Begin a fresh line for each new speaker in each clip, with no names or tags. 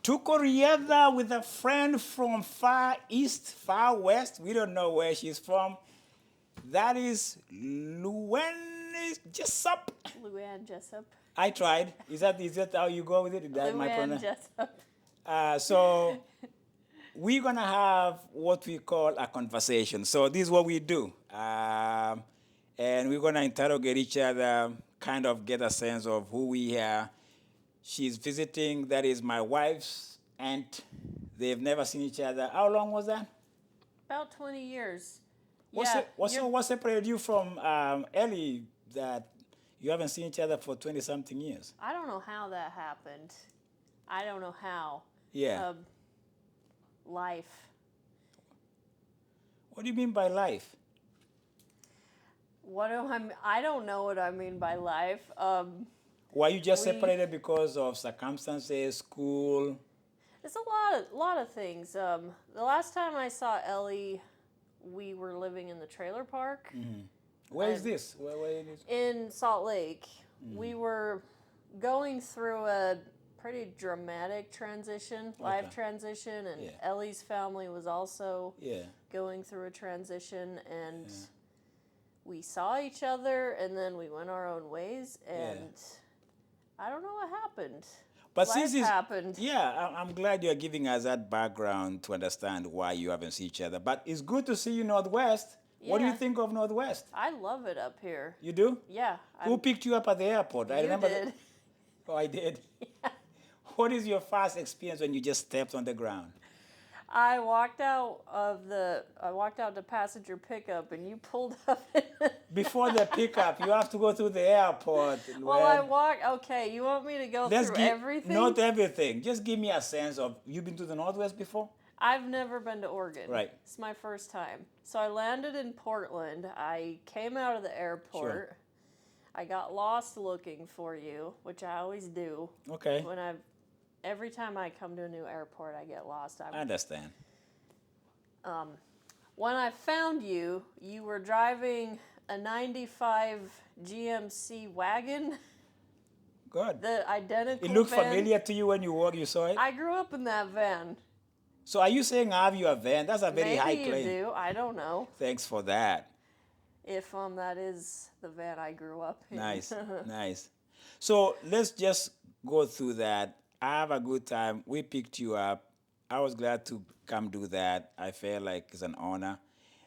together with a friend from far east, far west. We don't know where she's from. That is LuAnne Jessop.
LuAnne Jessop.
I tried. Is that how you go with it? Is that my
LuAnne
pronoun?
Jessop.
So we're gonna have what we call a conversation. So this is what we do, and we're gonna interrogate each other, kind of get a sense of who we are. She's visiting. That is my wife's aunt. They've never seen each other. How long was that?
About 20 years.
What separated you from Ellie that you haven't seen each other for 20-something years?
I don't know how that happened. I don't know how.
Yeah.
Life.
What do you mean by life?
I don't know what I mean by life.
Were you just separated because of circumstances, school?
It's a lot of things. The last time I saw Ellie, we were living in the trailer park.
Mm-hmm. Where is this? Where is this?
In Salt Lake. Mm-hmm. We were going through a pretty dramatic transition, life transition, and Ellie's family was also going through a transition, and we saw each other, and then we went our own ways, and I don't know what happened.
But
life happened.
Yeah, I'm glad you're giving us that background to understand why you haven't seen each other. But it's good to see you Northwest. Yeah. What do you think of Northwest?
I love it up here.
You do?
Yeah.
Who picked you up at the airport? I remember.
You did.
Oh, I did?
Yeah.
What is your first experience when you just stepped on the ground?
I walked out to passenger pickup, and you pulled up.
Before the pickup, you have to go through the airport.
Well, I walked. Okay, you want me to go through everything?
Not everything. Just give me a sense of. You've been to the Northwest before?
I've never been to Oregon.
Right.
It's my first time. So I landed in Portland. I came out of the airport. Sure. I got lost looking for you, which I always do.
Okay.
Every time I come to a new airport, I get lost.
I understand.
When I found you, you were driving a 95 GMC wagon.
Good.
The identical
It looked
van.
familiar to you when you saw it?
I grew up in that van.
So are you saying I have your van? That's a very high claim.
Maybe you do. I don't know.
Thanks for that.
If that is the van I grew up in.
Nice, nice. So let's just go through that. I have a good time. We picked you up. I was glad to come do that. I felt like it's an honor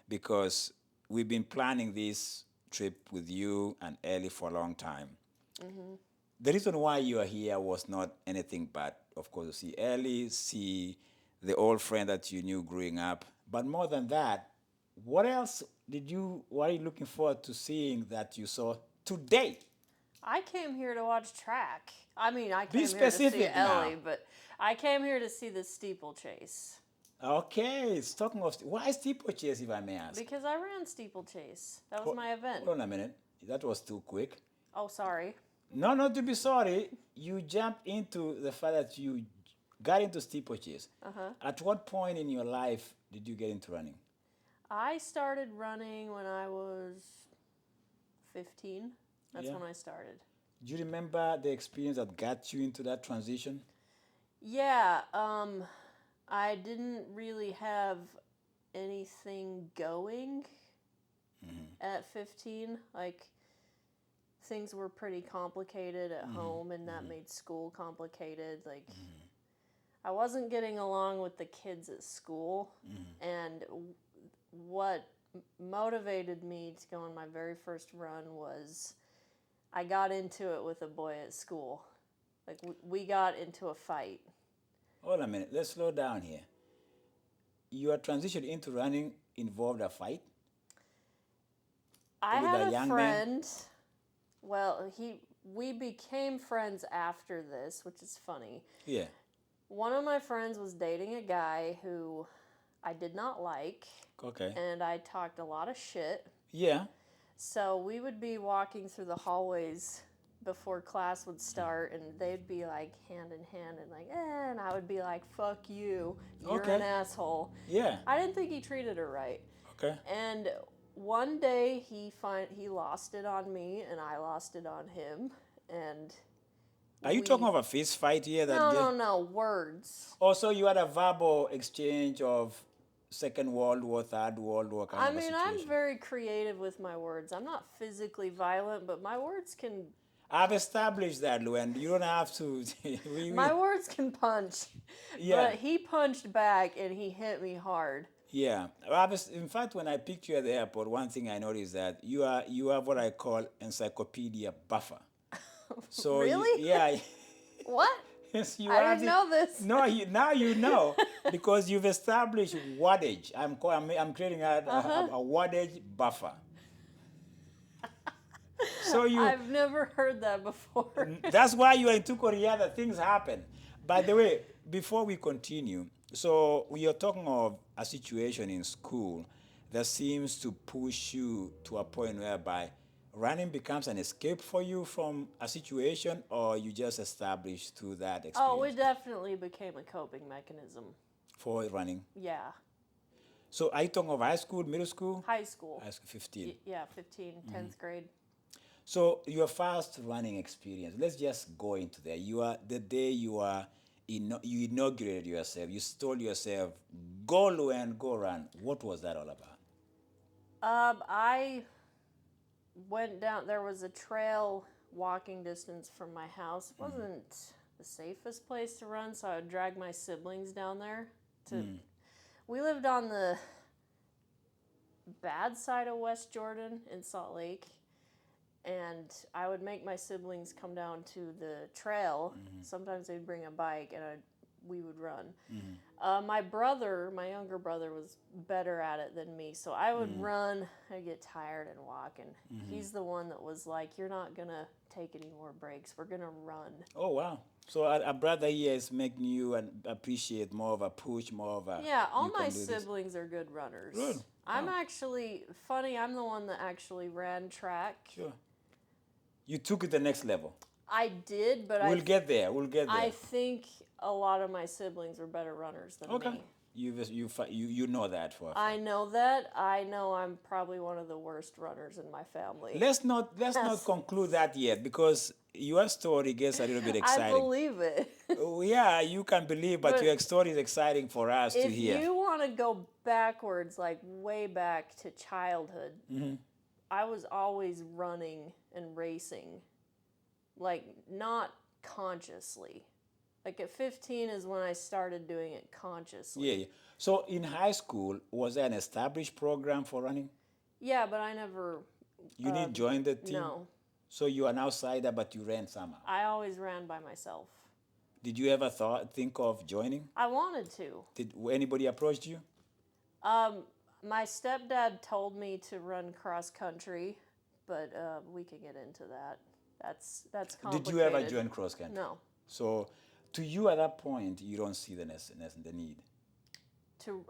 because we've been planning this trip with you and Ellie for a long time. Mm-hmm. The reason why you are here was not anything but, of course, to see Ellie, see the old friend that you knew growing up. But more than that, what else were you looking forward to seeing that you saw today?
I came here to watch track. I mean, I
Be
came here to see
specific
Ellie,
now.
but I came here to see the steeplechase.
Okay, talking of why steeplechase, if I may ask?
Because I ran steeplechase. That was my event.
Hold on a minute. That was too quick.
Oh, sorry.
No, not to be sorry. You jumped into the fact that you got into steeplechase. Uh-huh. At what point in your life did you get into running?
I started running when I was 15. That's when I started.
Do you remember the experience that got you into that transition?
Yeah, I didn't really have anything going at 15. Like, things were pretty complicated at home, and that made school complicated. Like, I wasn't getting along with the kids at school, and what motivated me to go on my very first run was I got into it with a boy at school. Like, we got into a fight.
Hold a minute. Let's slow down here. Your transition into running involved a fight?
I had a friend. Well, we became friends after this, which is funny.
Yeah.
One of my friends was dating a guy who I did not like.
Okay.
And I talked a lot of shit.
Yeah.
So we would be walking through the hallways before class would start, and they'd be like hand in hand and like, and I would be like, fuck you, you're an asshole.
Yeah.
I didn't think he treated her right.
Okay.
And one day he lost it on me, and I lost it on him, and
Are you talking of a fist fight here?
No, words.
Also, you had a verbal exchange of Second World War, Third World War kind
I
of a
mean,
situation.
I'm very creative with my words. I'm not physically violent, but my words can
I've established that, LuAnne. You don't have to.
my words can punch.
Yeah.
But he punched back and he hit me hard.
Yeah. In fact, when I picked you at the airport, one thing I noticed that you have what I call encyclopedia buffer. So
Really?
yeah.
What?
Yes, you
I
have
didn't
it.
know this.
No, now you know because you've established wattage. I'm creating a wattage buffer. So
I've never heard that before.
that's why you are in Korea that things happen. By the way, before we continue, so we are talking of a situation in school that seems to push you to a point whereby running becomes an escape for you from a situation, or you just established through that
Oh,
experience
it definitely became a coping mechanism.
for running.
Yeah.
So are you talking of high school, middle school?
High school.
High school, 15.
Yeah, 15, 10th grade.
So your first running experience, let's just go into there. You are the day you inaugurated yourself. You told yourself, "Go, LuAnne, go run." What was that all about?
I went down. There was a trail walking distance from my house. It wasn't the safest place to run, so I would drag my siblings down there. We lived on the bad side of West Jordan in Salt Lake, and I would make my siblings come down to the trail. Sometimes they'd bring a bike, and we would run. My younger brother, was better at it than me, so I would run. I'd get tired and walk, and he's the one that was like, "You're not gonna take any more breaks. We're gonna run."
Oh wow! So a brother here is making you appreciate more of a push, more of a
Yeah, all
you can
my
do this.
siblings are good runners.
Good.
I'm
Wow.
actually funny. I'm the one that actually ran track.
Sure. You took it the next level.
I did, but
We'll get there. We'll get there.
I think a lot of my siblings were better runners than
Okay.
me.
You know that for a fact.
I know that. I know I'm probably one of the worst runners in my family.
Let's not conclude that yet because your story gets a little bit
I
exciting.
believe it.
Oh, yeah, you can believe, but
But
your story is exciting for us to
If
hear.
you want to go backwards, like way back to childhood, I was always running and racing, like not consciously. Like at 15 is when I started doing it consciously.
Yeah, yeah. So in high school, was there an established program for running?
Yeah, but I never.
You didn't join the team?
No,
So you're an outsider, but you ran somehow.
I always ran by myself.
Did you ever think of joining?
I wanted to.
Did anybody approach you?
My stepdad told me to run cross country, but we can get into that. That's complicated.
Did you ever join cross country?
No.
So to you at that point, you don't see the need. To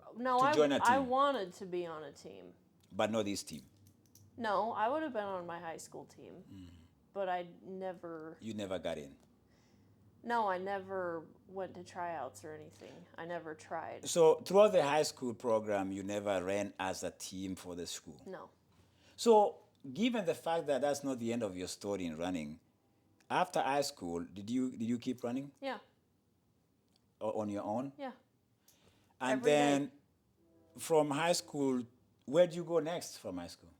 join a
I
team.
wanted to be on a team.
But not this team.
No, I would have been on my high school team, but I never.
You never got in.
No, I never went to tryouts or anything. I never tried.
So throughout the high school program, you never ran as a team for the school.
No.
So given the fact that that's not the end of your story in running, after high school, did you keep running
Yeah.
on your own?
Yeah.
And
Every
then
day.
from high school, where'd you go next from high school?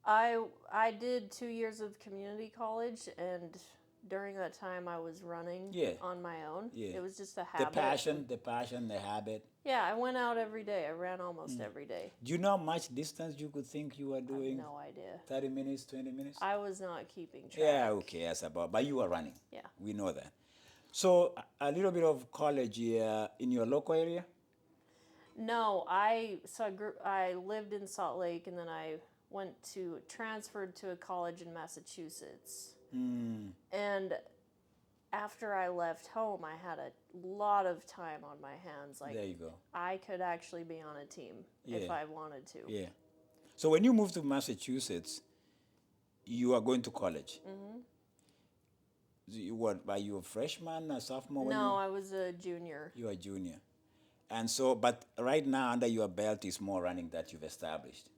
I did 2 years of community college, and during that time I was running on my own.
Yeah.
It was just a habit.
The passion, the habit.
Yeah, I went out every day. I ran almost every day.
Do you know how much distance you could think you were
I have
doing?
no idea.
30 minutes, 20 minutes?
I was not keeping track.
Yeah, okay, that's about. But you were running.
Yeah.
We know that. So a little bit of college here in your local area?
No, I lived in Salt Lake, and then I transferred to a college in Massachusetts. And after I left home, I had a lot of time on my hands. Like,
There you go.
I could actually be on a team if
Yeah.
I wanted to.
Yeah. So when you moved to Massachusetts, you are going to college. Are you a freshman, a sophomore?
No, I was a junior.
You are a junior. And so, but right now under your belt is more running that you've established.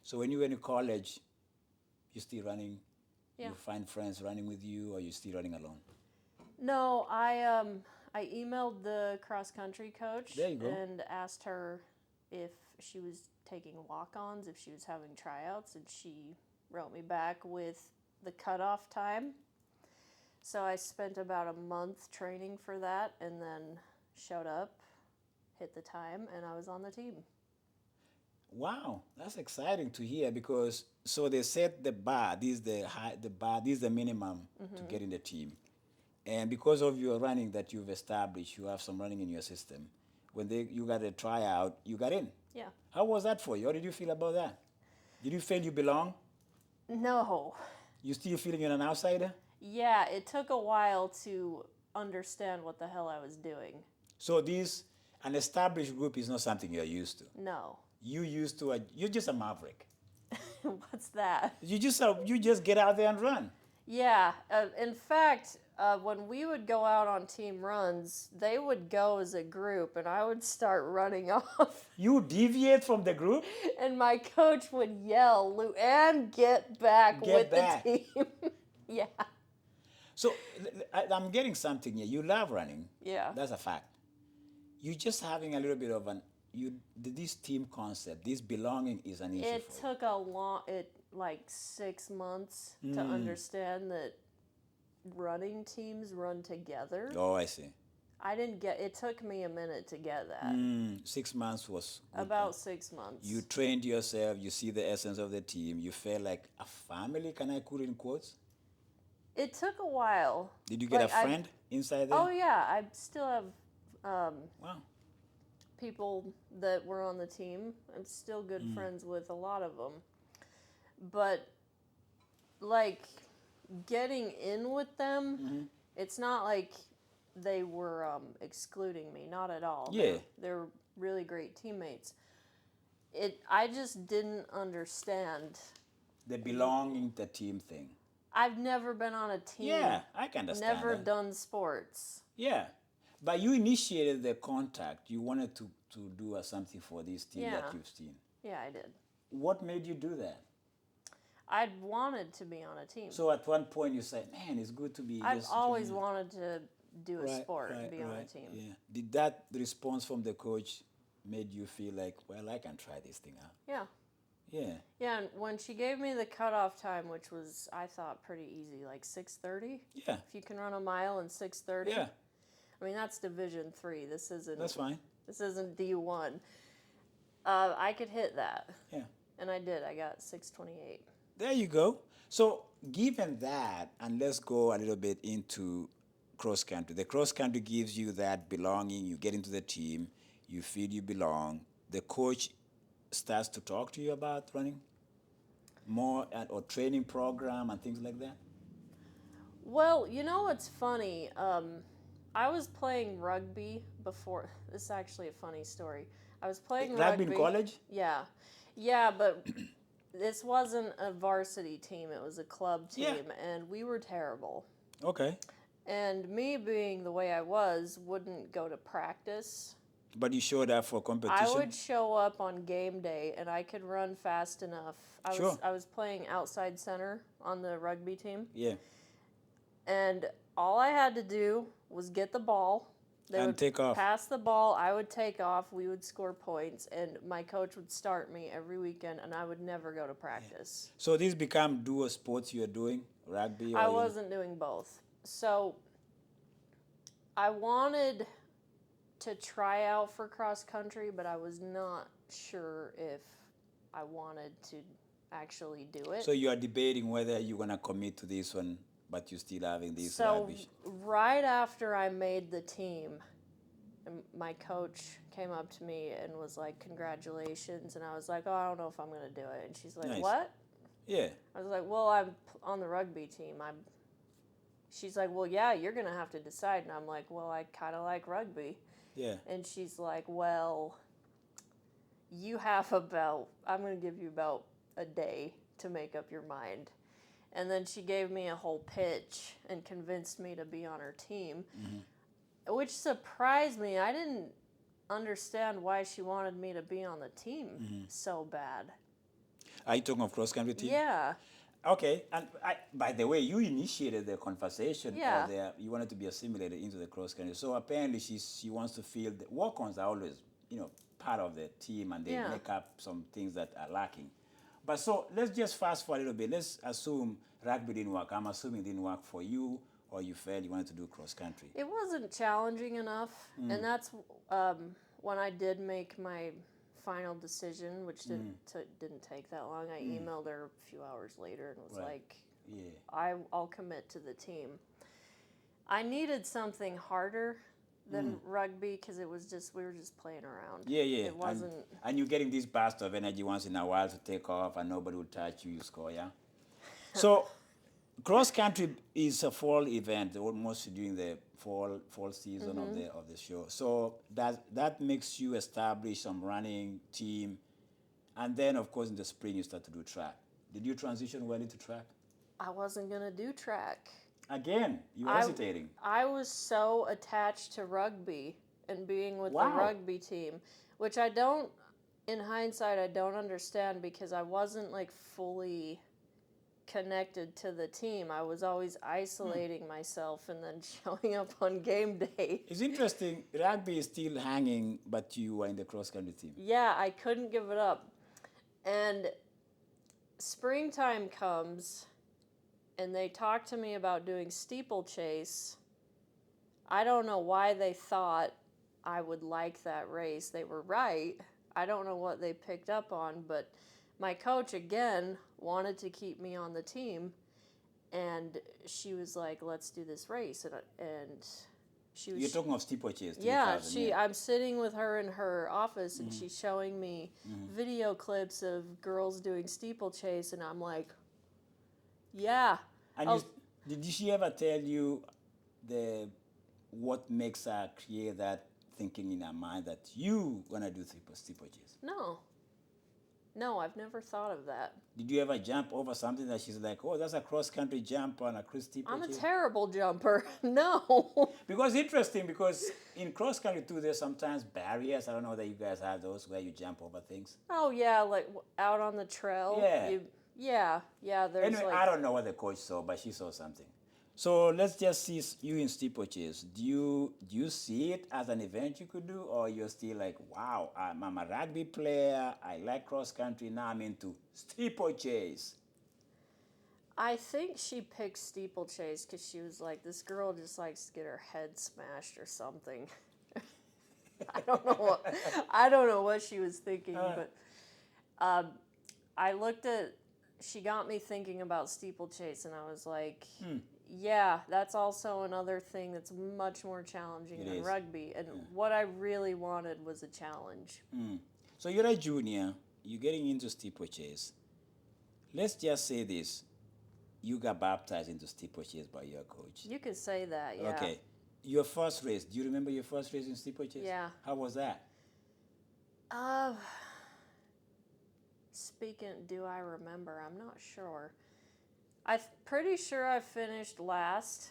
So when you went to college, you're still running?
Yeah.
You find friends running with you, or you're still running alone?
No, I emailed the cross country coach
There you go.
and asked her if she was taking walk-ons, if she was having tryouts, and she wrote me back with the cutoff time. So I spent about a month training for that, and then showed up, hit the time, and I was on the team.
Wow, that's exciting to hear because so they set the bar. This is the high, the bar. This is the minimum to get in the team, and because of your running that you've established, you have some running in your system. When you got a tryout, you got in.
Yeah.
How was that for you? How did you feel about that? Did you feel you belong?
No.
You still feeling you're an outsider?
Yeah, it took a while to understand what the hell I was doing.
So an established group is not something you're used to.
No.
You're just a maverick.
What's that?
You just get out there and run.
Yeah. In fact, when we would go out on team runs, they would go as a group, and I would start running off.
You deviate from the group?
And my coach would yell, "LuAnne, get back with
back."
the team." Yeah.
So I'm getting something here. You love running.
Yeah.
That's a fact. You're just having a little bit of this team concept, this belonging is an issue
It
for you.
took like 6 months to understand that running teams run together.
Oh, I see.
It took me a minute to get that.
6 months was good.
About 6 months.
You trained yourself, you see the essence of the team, you felt like a family, can I put it in quotes?
It took a while.
Did you get
Like,
a friend inside there?
Oh yeah, I still have
Wow.
people that were on the team. I'm still good friends with a lot of them. But like getting in with them, it's not like they were excluding me, not at all.
Yeah.
They're really great teammates. I just didn't understand.
The belonging to team thing.
I've never been on a team.
Yeah, I can understand
Never
that.
done sports.
Yeah. But you initiated the contact. You wanted to do something for this team that
Yeah.
you've seen.
Yeah, I did.
What made you do that?
I'd wanted to be on a team.
So at one point you said, man, it's good to be
I've
just
always
joining."
wanted to do a sport and be on a
right,
team.
Yeah. Did that response from the coach made you feel like, well, I can try this thing out?
Yeah.
Yeah.
Yeah, and when she gave me the cutoff time, which was, I thought, pretty easy, like 6:30.
Yeah.
If you can run a mile in 6:30.
Yeah.
I mean, that's Division 3. This isn't.
That's fine.
This isn't D1. I could hit that.
Yeah.
And I did. I got 6:28.
There you go. So given that, and let's go a little bit into cross country. The cross country gives you that belonging. You get into the team. You feel you belong. The coach starts to talk to you about running more or training program and things like that.
Well, you know what's funny? I was playing rugby before. This is actually a funny story. I was playing
Rugby in college?
Yeah. Yeah, but this wasn't a varsity team. It was a club team,
Yeah.
and we were terrible.
Okay.
And me being the way I was, wouldn't go to practice.
But you showed up for competition?
I would show up on game day, and I could run fast enough.
Sure.
I was playing outside center on the rugby team.
Yeah.
And all I had to do was get the ball. They
And
would
take off.
pass the ball. I would take off. We would score points. And my coach would start me every weekend, and I would never go to practice.
So these become dual sports you're doing? Rugby?
I wasn't doing both. So I wanted to try out for cross country, but I was not sure if I wanted to actually do it.
So you are debating whether you're going to commit to this one, but you're still having this
So
rubbish.
right after I made the team, my coach came up to me and was like, "Congratulations," and I was like, "Oh, I don't know if I'm gonna do it." And she's like,
Nice.
"What?"
Yeah.
I was like, "Well, I'm on the rugby team. She's like, "Well, yeah, you're gonna have to decide." And I'm like, "Well, I kind of like rugby."
Yeah.
And she's like, "Well, I'm gonna give you about a day to make up your mind." And then she gave me a whole pitch and convinced me to be on her team, which surprised me. I didn't understand why she wanted me to be on the team so bad.
Are you talking of cross country team?
Yeah.
Okay, and by the way, you initiated the conversation,
Yeah.
you wanted to be assimilated into the cross country. So apparently, she wants to feel the walk-ons are always, part of the team, and they
Yeah.
make up some things that are lacking. But so let's just fast forward a little bit. Let's assume rugby didn't work. I'm assuming it didn't work for you, or you felt you wanted to do cross country.
It wasn't challenging enough, and that's when I did make my final decision, which didn't take that long. I emailed her a few hours later and was
Right.
like,
Yeah.
I'll commit to the team. I needed something harder than rugby because we were just playing around.
Yeah, yeah.
It wasn't.
And you're getting this burst of energy once in a while to take off, and nobody will touch you. You score, yeah. So, cross country is a fall event, almost during the fall season of the show. So that makes you establish some running team, and then of course in the spring you start to do track. Did you transition well into track?
I wasn't gonna do track.
Again, you were hesitating.
I was so attached to rugby and being with the
Wow.
rugby team, which I don't, in hindsight, I don't understand because I wasn't like fully connected to the team. I was always isolating myself and then showing up on game day.
It's interesting. Rugby is still hanging, but you were in the cross country team.
Yeah, I couldn't give it up. And springtime comes and they talk to me about doing steeplechase. I don't know why they thought I would like that race. They were right. I don't know what they picked up on, but my coach, again, wanted to keep me on the team, and she was like, let's do this race. And she was...
You're talking of steeplechase.
Yeah,
2000,
I'm sitting with her in her office, and she's showing me video clips of girls doing steeplechase, and I'm like, yeah.
And did she ever tell you what makes her create that thinking in her mind that you gonna do steeplechase?
No, I've never thought of that.
Did you ever jump over something that she's like, oh, that's a cross-country jump on a steeplechase?
I'm a terrible jumper. No.
Because interesting, because in cross-country too, there's sometimes barriers. I don't know that you guys have those where you jump over things.
Oh, yeah, like out on the trail.
Yeah.
There's
Anyway, I don't know what the coach saw, but she saw something. So let's just see you in steeplechase. Do you see it as an event you could do, or you're still like, wow, I'm a rugby player, I like cross country, now I'm into steeplechase?
I think she picked steeplechase because she was like, this girl just likes to get her head smashed or something. I don't know what she was thinking, but I looked at. She got me thinking about steeplechase, and I was like, yeah, that's also another thing that's much more challenging than rugby. And what I really wanted was a challenge.
So you're a junior, you're getting into steeplechase. Let's just say this. You got baptized into steeplechase by your coach.
You could say that, yeah.
Okay. Your first race, do you remember your first race in steeplechase?
Yeah.
How was that?
Do I remember? I'm not sure. I'm pretty sure I finished last.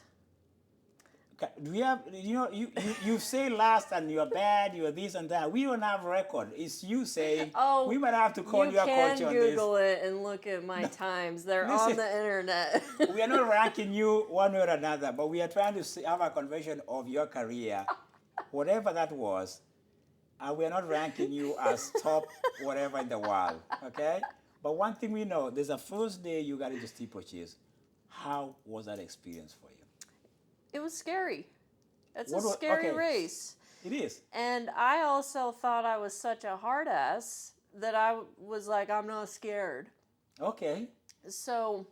Okay. Do we have, you say last and you're bad, you're this and that. We don't have record. It's you saying, we might have to call your coach on this.
You can Google it and look at my times. They're on the internet.
We are not ranking you one way or another, but we are trying to have a conversion of your career, whatever that was. And we are not ranking you as top whatever in the world, okay? But one thing we know, there's a first day you got into steeplechase. How was that experience for you?
It was scary. It's a scary race.
It is.
And I also thought I was such a hard ass that I was like, I'm not scared.
Okay.
So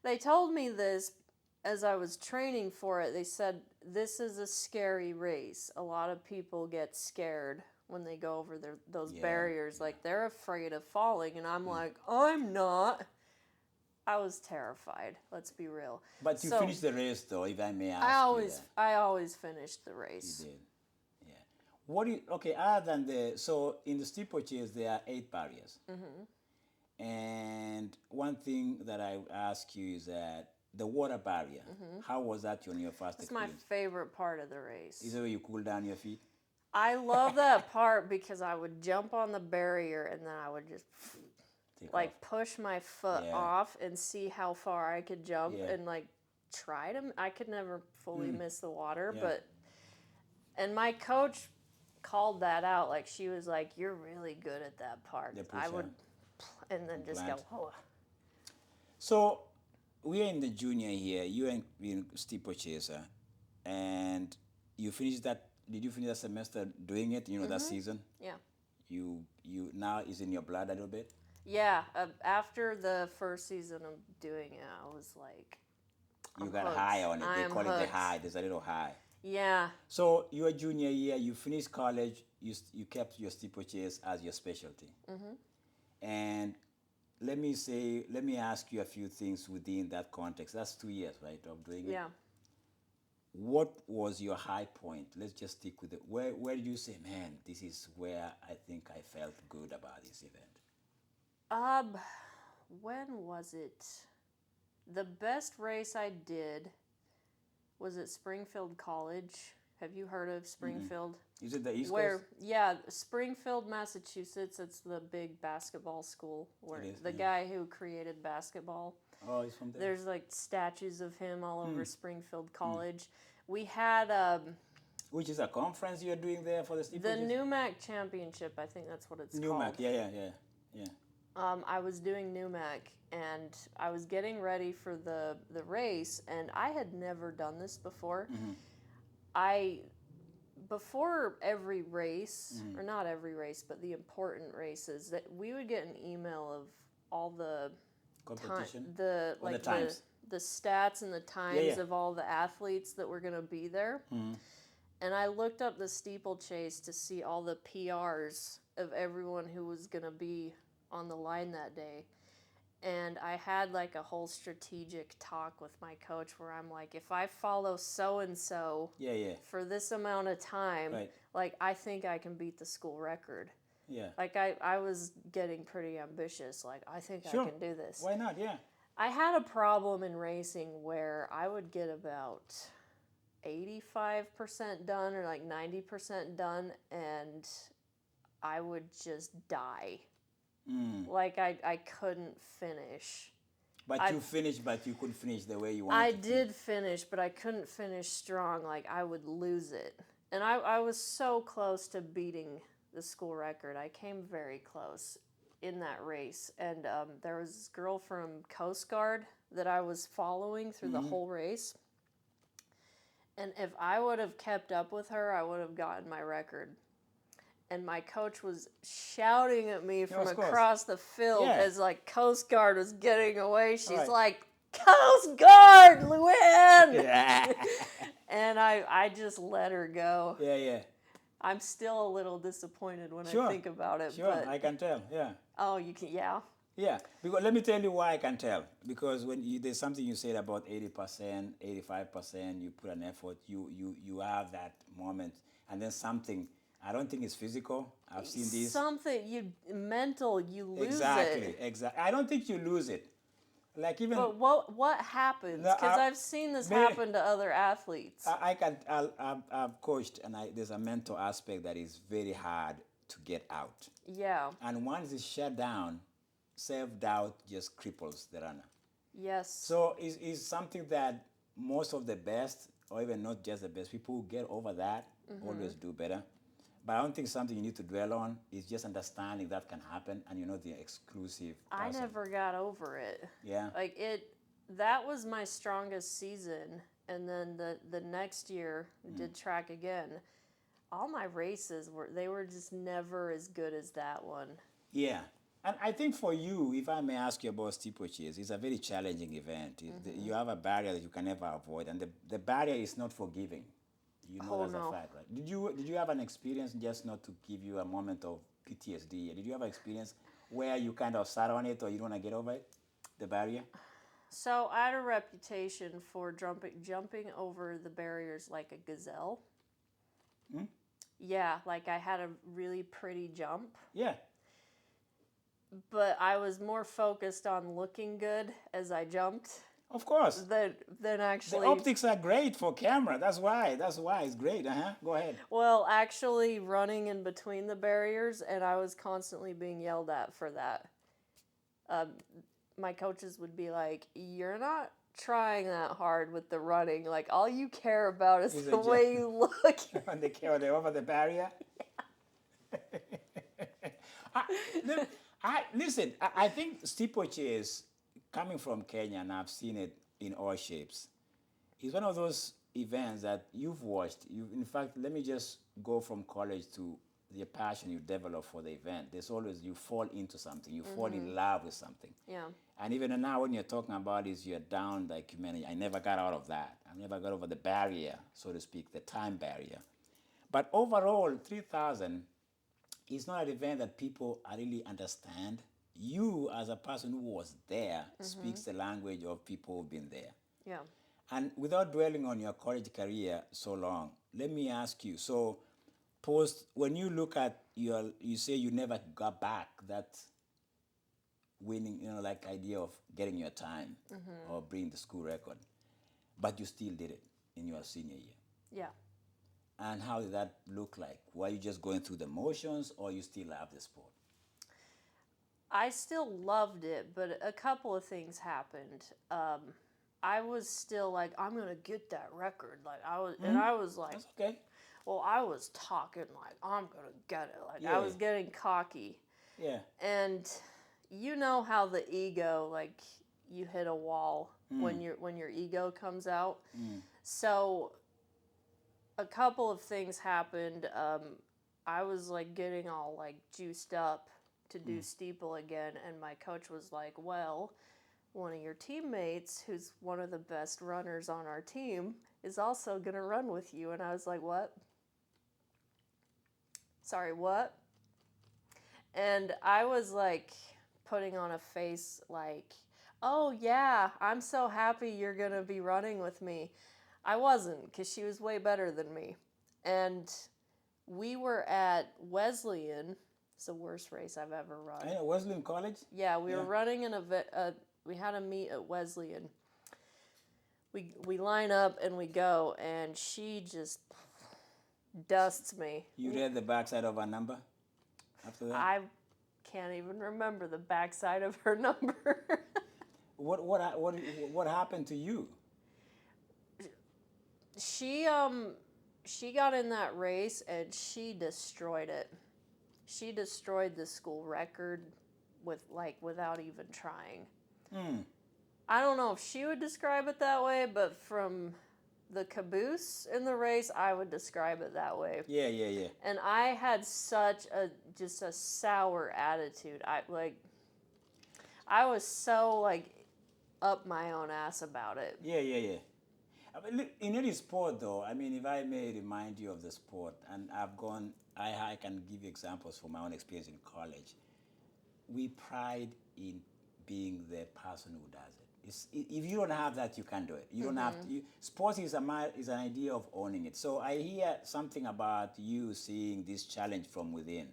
they told me this as I was training for it. They said, this is a scary race. A lot of people get scared when they go over those barriers. Like, they're afraid of falling. And I'm like, I'm not. I was terrified. Let's be real.
But you finished the race, though, if I may ask
I always finished the race.
You did. Yeah. Other than so in the steeplechase, there are 8 barriers. Mm-hmm. And one thing that I ask you is that the water barrier, how was that on your first experience?
It's my favorite part of the race.
Is it where you cool down your feet?
I love that part because I would jump on the barrier and then I would just
take
like
off.
push my foot
Yeah.
off and see how far I could jump
Yeah.
and like try to. I could never fully miss the water,
Yeah.
but and my coach called that out. Like she was like, "You're really good at that part."
The
I would,
push-up.
and then just go,
Plant.
"Oh,
So we are in the junior here. You are in steeplechaser, and you finished that. Did you finish that semester doing it? You know that season.
yeah."
You now is in your blood a little bit.
Yeah, after the first season of doing it, I was like,
You
I'm
got
hooked.
high on it. They
I'm
call it the
hooked.
high. There's a little high.
Yeah,
So your junior year, you finished college. You kept your steeplechase as your specialty. And let me ask you a few things within that context. That's 2 years, right, of doing it.
yeah.
What was your high point? Let's just stick with it. Where did you say, man, this is where I think I felt good about this event?
When was it? The best race I did was at Springfield College. Have you heard of Springfield?
Is it the East
Where,
Coast?
yeah, Springfield, Massachusetts. It's the big basketball school where
It is,
the
yeah.
guy who created basketball.
Oh, it's from there.
There's like statues of him all over Springfield College. We had
Which is a conference you're doing there for the
the
steeplechase?
NUMAC Championship. I think that's what it's called.
NUMAC, yeah.
I was doing NUMAC and I was getting ready for the race, and I had never done this before. Before every race, or not every race, but the important races, that we would get an email of all the
Competition?
the
Or the
like
times?
the stats and the times
yeah.
of all the athletes that were going to be there. And I looked up the steeplechase to see all the PRs of everyone who was going to be on the line that day. And I had like a whole strategic talk with my coach where I'm like, if I follow so and so
Yeah.
for this amount of time,
Right.
like I think I can beat the school record.
Yeah.
Like I was getting pretty ambitious. Like I think
Sure.
I can do this.
Why not? Yeah.
I had a problem in racing where I would get about 85% done or like 90% done, and I would just die. Like I couldn't finish.
But you finished, but you couldn't finish the way you wanted
I
to.
did finish, but I couldn't finish strong. Like I would lose it. And I was so close to beating the school record. I came very close in that race. And there was this girl from Coast Guard that I was following through the whole race. And if I would have kept up with her, I would have gotten my record. And my coach was shouting at me from
of course.
across the field
Yeah.
as like Coast Guard was getting away. She's
Right.
like, Coast Guard, LuAnne! And I just let her go.
Yeah.
I'm still a little disappointed when
Sure.
I think about it.
Sure,
But,
I can tell. Yeah.
oh, you can, yeah.
Yeah, because let me tell you why I can tell. Because there's something you said about 80%, 85%, you put an effort, you have that moment, and then something. I don't think it's physical. I've seen this.
Something, mental, you lose
Exactly.
it.
I don't think you lose it. Like even
But what happens?
No,
Because I've seen this happen to other athletes.
I've coached, and there's a mental aspect that is very hard to get out.
Yeah.
And once it's shut down, self-doubt just cripples the runner.
Yes.
So it's something that most of the best, or even not just the best, people who get over that always do better. But I don't think something you need to dwell on. Is just understanding that can happen, and you're not the exclusive person.
I never got over it.
Yeah.
Like that was my strongest season, and then the next year did track again. All my races were just never as good as that one.
Yeah. And I think for you, if I may ask you about steeplechase, it's a very challenging event. You have a barrier that you can never avoid, and the barrier is not forgiving. You know that's
no.
a fact, right? Did you have an experience, just not to give you a moment of PTSD? Did you have an experience where you kind of sat on it, or you don't want to get over it, the barrier?
So I had a reputation for jumping over the barriers like a gazelle. Yeah, like I had a really pretty jump.
Yeah.
But I was more focused on looking good as I jumped
Of course.
than actually.
The optics are great for camera. That's why it's great. Go ahead.
Well, actually running in between the barriers, and I was constantly being yelled at for that. my coaches would be like, "You're not trying that hard with the running. Like all you care about is
Is
the
it
way you look."
on the over the barrier? I, listen. I think steeplechase, coming from Kenya, and I've seen it in all shapes, is one of those events that you've watched. In fact, let me just go from college to the passion you develop for the event. There's always you fall into something, you fall in love with something.
Yeah.
And even now, when you're talking about is you're down, like, man, I never got out of that. I never got over the barrier, so to speak, the time barrier. But overall, 3,000 is not an event that people really understand. You, as a person who was there, speaks the language of people who've been there.
Yeah.
And without dwelling on your college career so long, let me ask you. So, when you look at you say you never got back that winning, like idea of getting your time or bringing the school record, but you still did it in your senior year.
Yeah.
And how did that look like? Were you just going through the motions, or you still love the sport?
I still loved it, but a couple of things happened. I was still like, I'm gonna get that record. Like and I was like,
That's okay.
well, I was talking like I'm gonna get it. Like
Yeah.
I was getting cocky,
Yeah.
and you know how the ego, like you hit a wall when your ego comes out. So a couple of things happened. I was like getting all like juiced up to do steeple again, and my coach was like, well, one of your teammates, who's one of the best runners on our team, is also going to run with you. And I was like, what? Sorry, what? And I was like putting on a face like, oh yeah, I'm so happy you're going to be running with me. I wasn't, because she was way better than me. And we were at Wesleyan. It's the worst race I've ever run.
I know, Wesleyan College?
Yeah, we were running we had a meet at Wesleyan. We line up and we go, and she just dusts me.
You read the backside of her number after that?
I can't even remember the backside of her number.
What happened to you?
She got in that race and she destroyed it. She destroyed the school record without even trying. I don't know if she would describe it that way, but from the caboose in the race, I would describe it that way.
Yeah.
And I had such a sour attitude. I was so like up my own ass about it.
Yeah. I mean, in any sport, though, I mean, if I may remind you of the sport, and I can give you examples from my own experience in college. We pride in being the person who does it. If you don't have that, you can't do it. You don't have to. Sports is an idea of owning it. So I hear something about you seeing this challenge from within.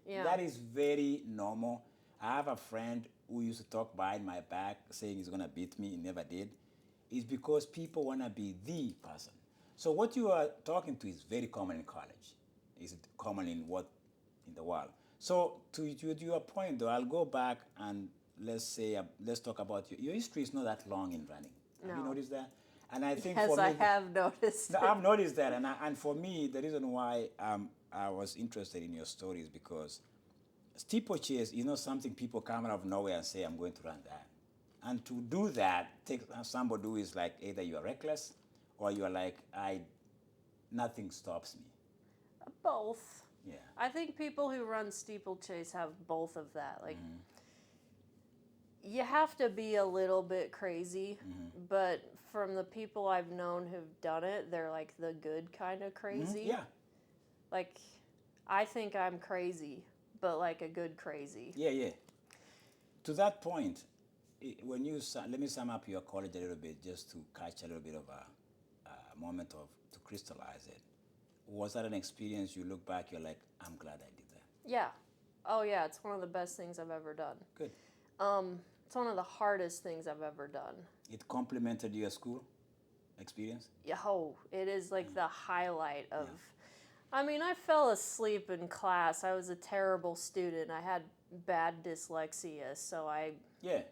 Yeah.
That is very normal. I have a friend who used to talk behind my back saying he's going to beat me. He never did. It's because people want to be the person. So what you are talking to is very common in college. It's common in the world. So to your point, though, I'll go back and let's talk about your history is not that long in running. Have you
No.
noticed that? And I think
Yes,
for me,
I have noticed.
no, I've noticed that, and for me, the reason why I was interested in your story is because steeplechase is not something people come out of nowhere and say, I'm going to run that. And to do that takes somebody who is like either you're reckless or you're like, nothing stops me.
Both.
Yeah.
I think people who run steeplechase have both of that. Like, you have to be a little bit crazy, but from the people I've known who've done it, they're like the good kind of crazy.
Yeah.
Like, I think I'm crazy, but like a good crazy.
Yeah. To that point, let me sum up your college a little bit just to catch a little bit of a moment to crystallize it. Was that an experience you look back, you're like, I'm glad I did that?
Yeah. Oh, yeah, it's one of the best things I've ever done.
Good.
It's one of the hardest things I've ever done.
It complemented your school experience?
Yeah, it is like the highlight of... I mean, I fell asleep in class. I was a terrible student. I had bad dyslexia, so I
Yeah.